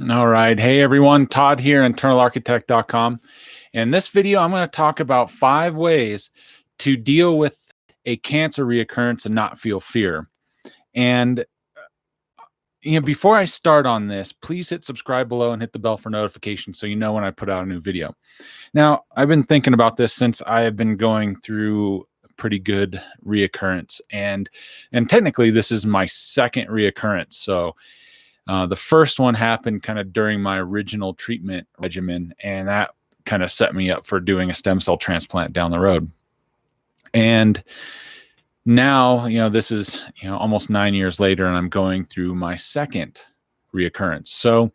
All right. Hey, everyone. Todd here, internalarchitect.com. In this video, I'm going to talk about 5 ways to deal with a cancer reoccurrence and not feel fear. And before I start on this, please hit subscribe below and hit the bell for notifications so you know when I put out a new video. Now, I've been thinking about this since I have been going through a pretty good reoccurrence, and technically this is my second reoccurrence. So the first one happened kind of during my original treatment regimen, and that kind of set me up for doing a stem cell transplant down the road. And now, this is, almost 9 years later, and I'm going through my second reoccurrence. So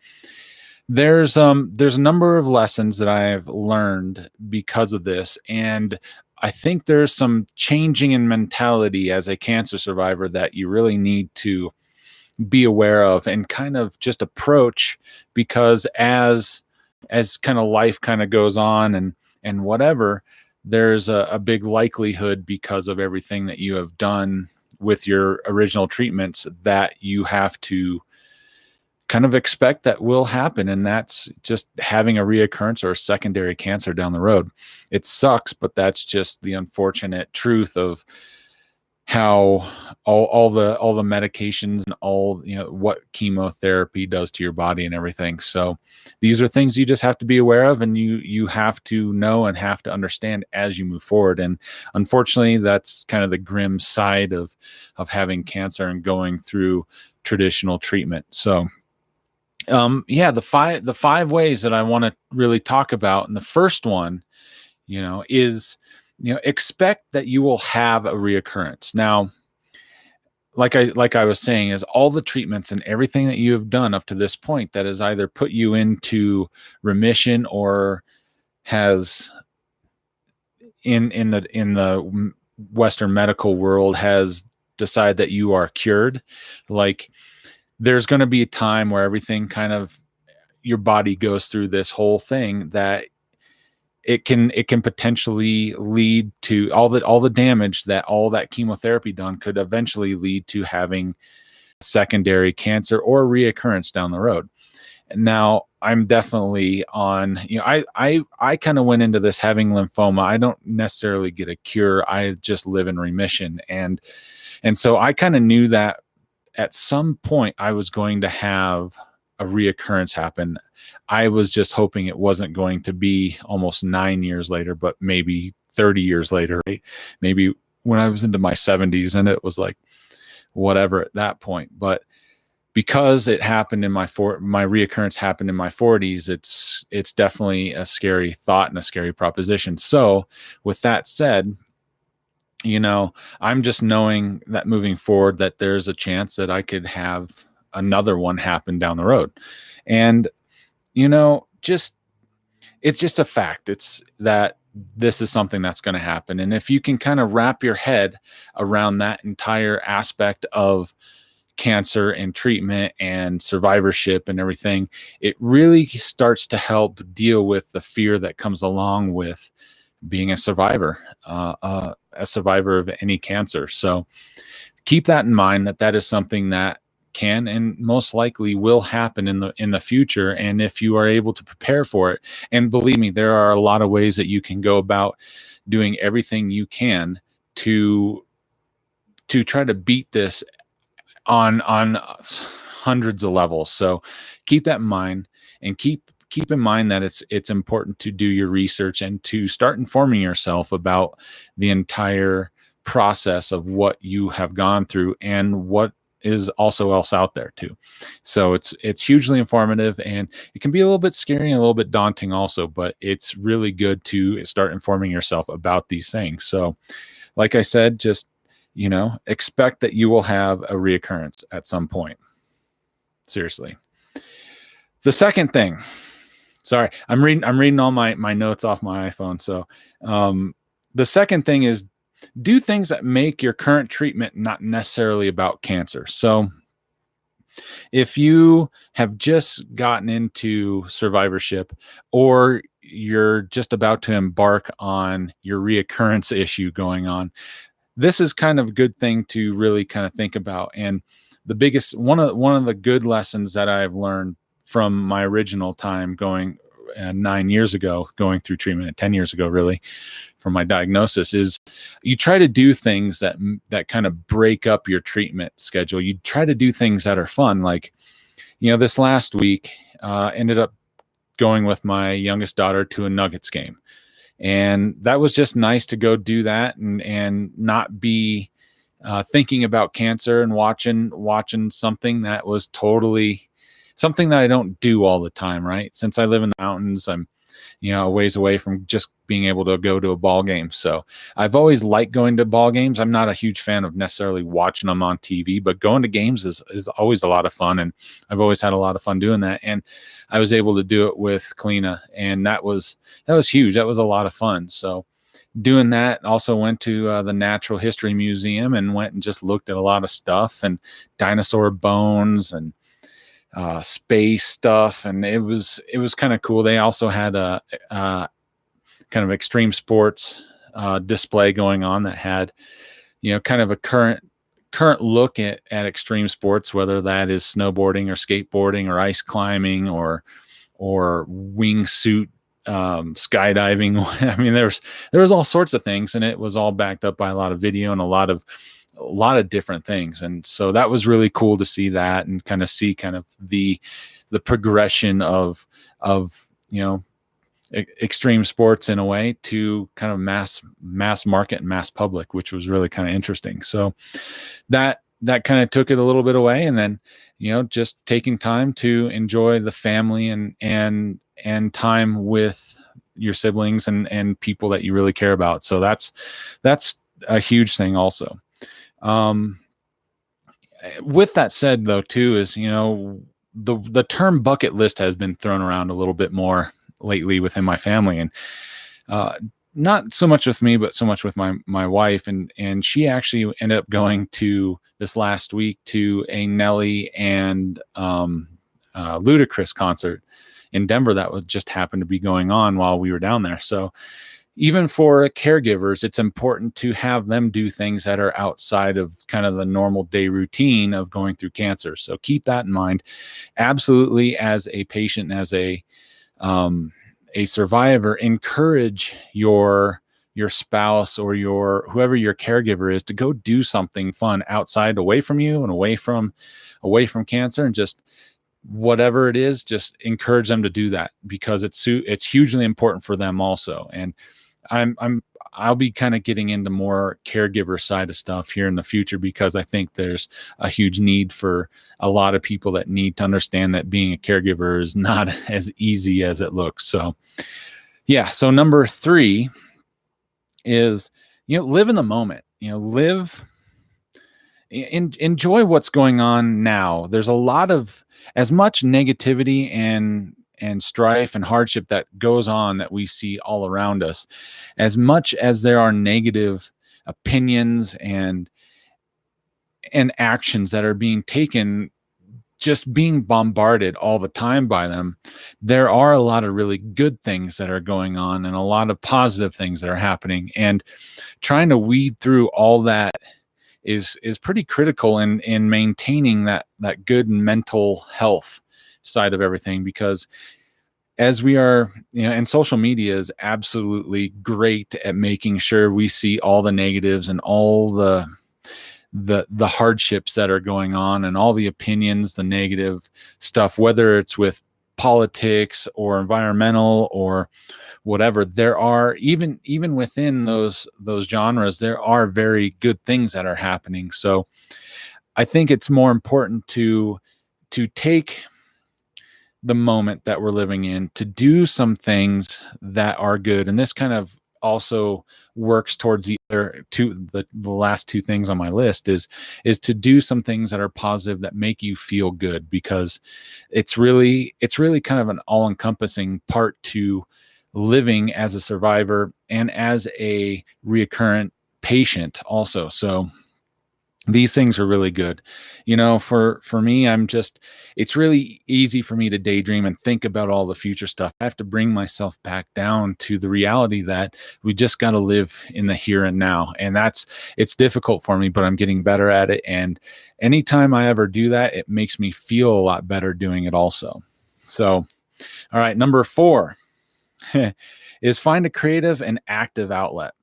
there's a number of lessons that I've learned because of this, and I think there's some changing in mentality as a cancer survivor that you really need to be aware of and kind of just approach, because as kind of life kind of goes on and whatever, there's a big likelihood, because of everything that you have done with your original treatments, that you have to kind of expect that will happen, and that's just having a reoccurrence or a secondary cancer down the road. It sucks, but that's just the unfortunate truth of how all the medications and all, what chemotherapy does to your body and everything. So these are things you just have to be aware of, and you have to know and have to understand as you move forward. And unfortunately, that's kind of the grim side of having cancer and going through traditional treatment. So the five ways that I want to really talk about, and the first one, is expect that you will have a reoccurrence. Now, like I was saying, is all the treatments and everything that you have done up to this point that has either put you into remission or has in the Western medical world has decided that you are cured. Like, there's going to be a time where everything kind of, your body goes through this whole thing that it can potentially lead to all the damage that all that chemotherapy done could eventually lead to having secondary cancer or reoccurrence down the road. Now, I'm definitely on, I kind of went into this having lymphoma. I don't necessarily get a cure. I just live in remission. And so I kind of knew that at some point I was going to have a reoccurrence happen. I was just hoping it wasn't going to be almost 9 years later, but maybe 30 years later, right? Maybe when I was into my 70s, and it was like, whatever at that point. But because it happened in my reoccurrence happened in my 40s, it's definitely a scary thought and a scary proposition. So with that said, I'm just knowing that moving forward, that there's a chance that I could have another one happen down the road. And it's just a fact. It's that this is something that's going to happen. And if you can kind of wrap your head around that entire aspect of cancer and treatment and survivorship and everything, it really starts to help deal with the fear that comes along with being a survivor of any cancer. So keep that in mind, that is something that can and most likely will happen in the future. And if you are able to prepare for it, and believe me, there are a lot of ways that you can go about doing everything you can to try to beat this on hundreds of levels. So keep that in mind, and keep in mind that it's important to do your research and to start informing yourself about the entire process of what you have gone through and what is also else out there too. So it's hugely informative, and it can be a little bit scary and a little bit daunting also, but it's really good to start informing yourself about these things. So like I said, just expect that you will have a reoccurrence at some point. Seriously. The second thing, sorry, I'm reading all my notes off my iPhone. So the second thing is, do things that make your current treatment not necessarily about cancer. So if you have just gotten into survivorship, or you're just about to embark on your reoccurrence issue going on, this is kind of a good thing to really kind of think about. And the biggest one of the good lessons that I've learned from my original time going 9 years ago, going through treatment, 10 years ago, really, from my diagnosis, is you try to do things that kind of break up your treatment schedule. You try to do things that are fun. Like, this last week, ended up going with my youngest daughter to a Nuggets game. And that was just nice to go do that and not be thinking about cancer and watching something that was totally something that I don't do all the time, right? Since I live in the mountains, I'm a ways away from just being able to go to a ball game. So I've always liked going to ball games. I'm not a huge fan of necessarily watching them on TV, but going to games is always a lot of fun. And I've always had a lot of fun doing that. And I was able to do it with Kalina, and that was huge. That was a lot of fun. So doing that, also went to the Natural History Museum and went and just looked at a lot of stuff and dinosaur bones and space stuff, and it was kind of cool. They also had a kind of extreme sports display going on that had kind of a current look at extreme sports, whether that is snowboarding or skateboarding or ice climbing or wingsuit skydiving. I mean, there was all sorts of things, and it was all backed up by a lot of video and a lot of different things. And so that was really cool to see that and kind of see kind of the progression of extreme sports in a way to kind of mass market and mass public, which was really kind of interesting. So that kind of took it a little bit away, and then just taking time to enjoy the family and time with your siblings and people that you really care about. So that's a huge thing also. With that said, though, too, is the term bucket list has been thrown around a little bit more lately within my family, and not so much with me, but so much with my wife, and she actually ended up going to this last week to a Nelly and Ludacris concert in Denver that was just happened to be going on while we were down there. So even for caregivers, it's important to have them do things that are outside of kind of the normal day routine of going through cancer. So keep that in mind. Absolutely, as a patient, as a survivor, encourage your spouse or whoever your caregiver is to go do something fun outside, away from you and away from cancer, and just whatever it is, just encourage them to do that, because it's hugely important for them also. And I'll be kind of getting into more caregiver side of stuff here in the future, because I think there's a huge need for a lot of people that need to understand that being a caregiver is not as easy as it looks. So yeah. So number 3 is, live in the moment, enjoy what's going on now. There's a lot of, as much negativity and strife and hardship that goes on that we see all around us, as much as there are negative opinions and actions that are being taken, just being bombarded all the time by them, there are a lot of really good things that are going on and a lot of positive things that are happening, and trying to weed through all that is pretty critical in maintaining that good mental health side of everything. Because as we are, and social media is absolutely great at making sure we see all the negatives and all the hardships that are going on and all the opinions, the negative stuff, whether it's with politics or environmental or whatever. There are even within those genres, there are very good things that are happening. So I think it's more important to take the moment that we're living in to do some things that are good. And this kind of also works towards the last 2 things on my list is to do some things that are positive, that make you feel good, because it's really kind of an all-encompassing part to living as a survivor and as a reoccurrent patient also. So these things are really good. For me, it's really easy for me to daydream and think about all the future stuff. I have to bring myself back down to the reality that we just got to live in the here and now. And it's difficult for me, but I'm getting better at it. And anytime I ever do that, it makes me feel a lot better doing it also. So, all right, number 4 is find a creative and active outlet.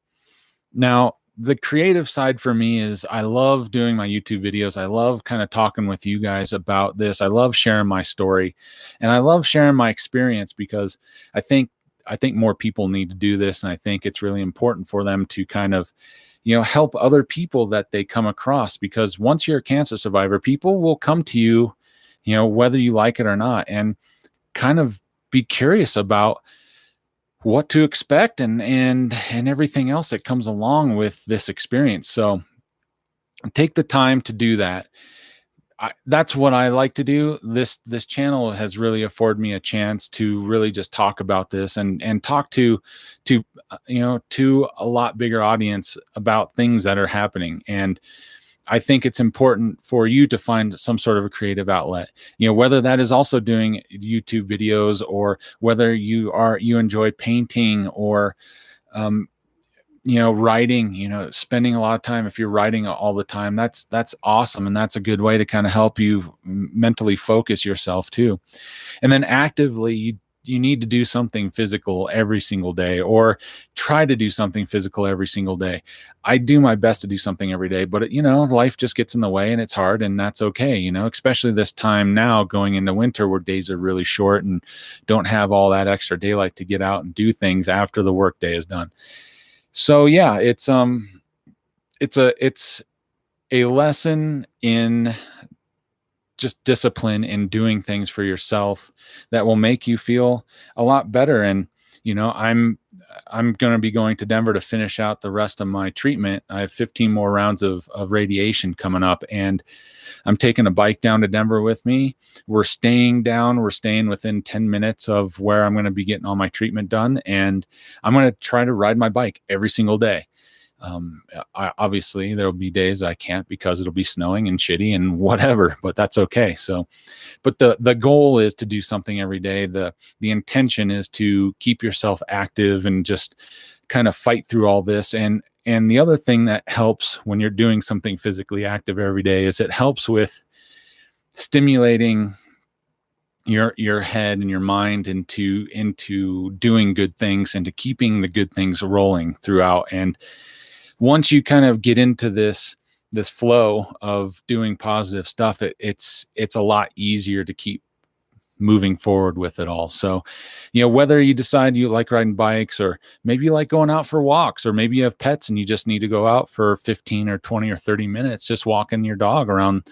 Now, the creative side for me is I love doing my YouTube videos. I love kind of talking with you guys about this. I love sharing my story, and I love sharing my experience because I think I think more people need to do this, and I think it's really important for them to kind of, help other people that they come across, because once you're a cancer survivor, people will come to you, whether you like it or not, and kind of be curious about what to expect and everything else that comes along with this experience. So take the time to do that. That's what I like to do. This channel has really afforded me a chance to really just talk about this and talk to a lot bigger audience about things that are happening. And I think it's important for you to find some sort of a creative outlet, whether that is also doing YouTube videos, or whether you enjoy painting, or, writing, spending a lot of time. If you're writing all the time, that's awesome. And that's a good way to kind of help you mentally focus yourself too. And then actively, you need to do something physical every single day, or try to do something physical every single day. I do my best to do something every day, but life just gets in the way and it's hard, and that's okay, especially this time now going into winter where days are really short and don't have all that extra daylight to get out and do things after the work day is done. So yeah, it's a lesson in just discipline in doing things for yourself that will make you feel a lot better. And I'm going to be going to Denver to finish out the rest of my treatment. I have 15 more rounds of radiation coming up, and I'm taking a bike down to Denver with me. We're staying within 10 minutes of where I'm going to be getting all my treatment done, and I'm going to try to ride my bike every single day. Obviously there'll be days I can't because it'll be snowing and shitty and whatever, but that's okay. So, but the goal is to do something every day. The intention is to keep yourself active and just kind of fight through all this. And the other thing that helps when you're doing something physically active every day is it helps with stimulating your head and your mind into doing good things, and to keeping the good things rolling throughout. And once you kind of get into this flow of doing positive stuff, it's a lot easier to keep moving forward with it all. So, whether you decide you like riding bikes, or maybe you like going out for walks, or maybe you have pets and you just need to go out for 15 or 20 or 30 minutes, just walking your dog around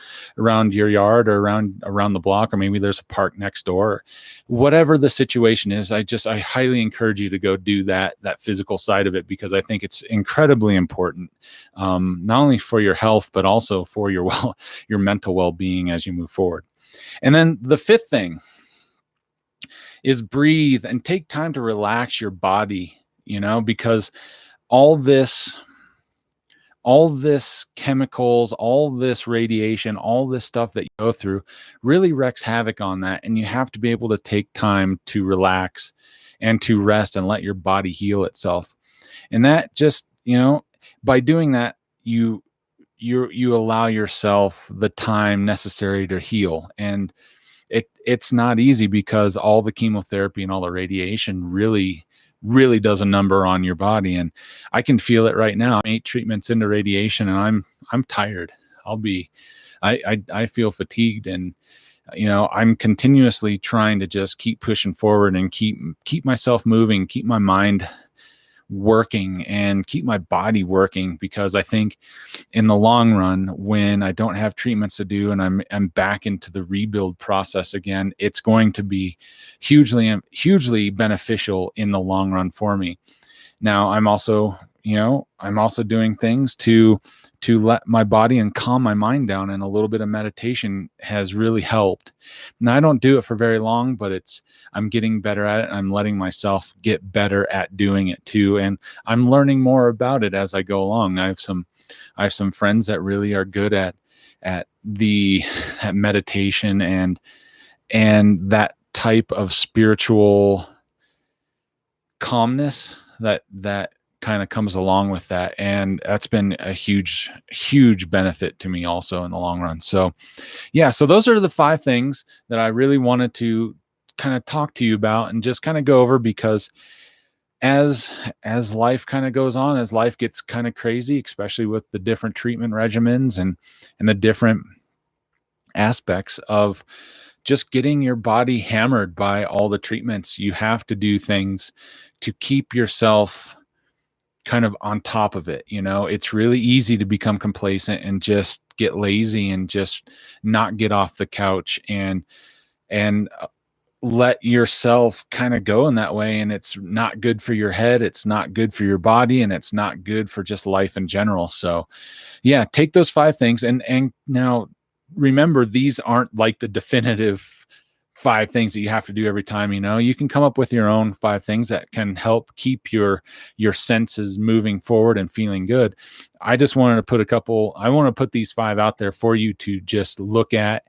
your yard, or around the block, or maybe there's a park next door. Whatever the situation is, I highly encourage you to go do that physical side of it, because I think it's incredibly important, not only for your health, but also for your mental well-being as you move forward. And then the 5th thing is breathe and take time to relax your body, because all this chemicals, all this radiation, all this stuff that you go through really wreaks havoc on that. And you have to be able to take time to relax and to rest and let your body heal itself. And that just, by doing that, you allow yourself the time necessary to heal. And it's not easy, because all the chemotherapy and all the radiation really does a number on your body. And I can feel it right now. I'm 8 treatments into radiation, and I'm tired. I feel fatigued, and I'm continuously trying to just keep pushing forward and keep myself moving, keep my mind working, and keep my body working, because I think in the long run, when I don't have treatments to do and I'm back into the rebuild process again, it's going to be hugely beneficial in the long run for me. Now, I'm also doing things to let my body and calm my mind down, and a little bit of meditation has really helped. Now, I don't do it for very long, but I'm getting better at it. I'm letting myself get better at doing it too, and I'm learning more about it as I go along. I have some friends that really are good at meditation and that type of spiritual calmness that kind of comes along with that. And that's been a huge benefit to me also in the long run. So yeah, so those are the 5 things that I really wanted to kind of talk to you about and just kind of go over, because as life kind of goes on, as life gets kind of crazy, especially with the different treatment regimens and the different aspects of just getting your body hammered by all the treatments, you have to do things to keep yourself kind of on top of it. It's really easy to become complacent and just get lazy and just not get off the couch and let yourself kind of go in that way. And it's not good for your head, it's not good for your body, and it's not good for just life in general. So yeah, take those 5 things, and now remember, these aren't like the definitive 5 things that you have to do every time. You can come up with your own 5 things that can help keep your senses moving forward and feeling good. I just wanted to I want to put these 5 out there for you to just look at,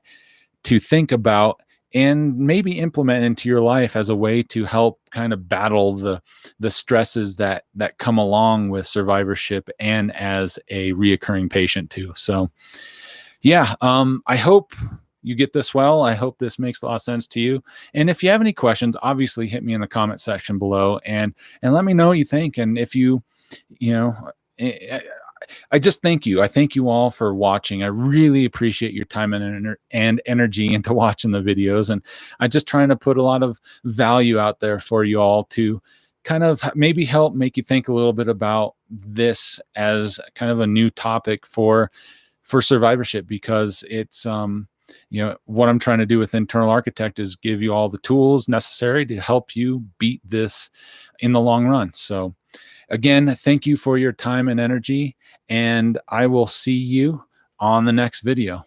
to think about, and maybe implement into your life as a way to help kind of battle the stresses that come along with survivorship and as a reoccurring patient too. So yeah, I hope you get this well. I hope this makes a lot of sense to you. And if you have any questions, obviously hit me in the comment section below and let me know what you think. And if you know, I just thank you. I thank you all for watching. I really appreciate your time and energy into watching the videos. And I'm just trying to put a lot of value out there for you all to kind of maybe help make you think a little bit about this as kind of a new topic for survivorship, because it's what I'm trying to do with Internal Architect is give you all the tools necessary to help you beat this in the long run. So again, thank you for your time and energy, and I will see you on the next video.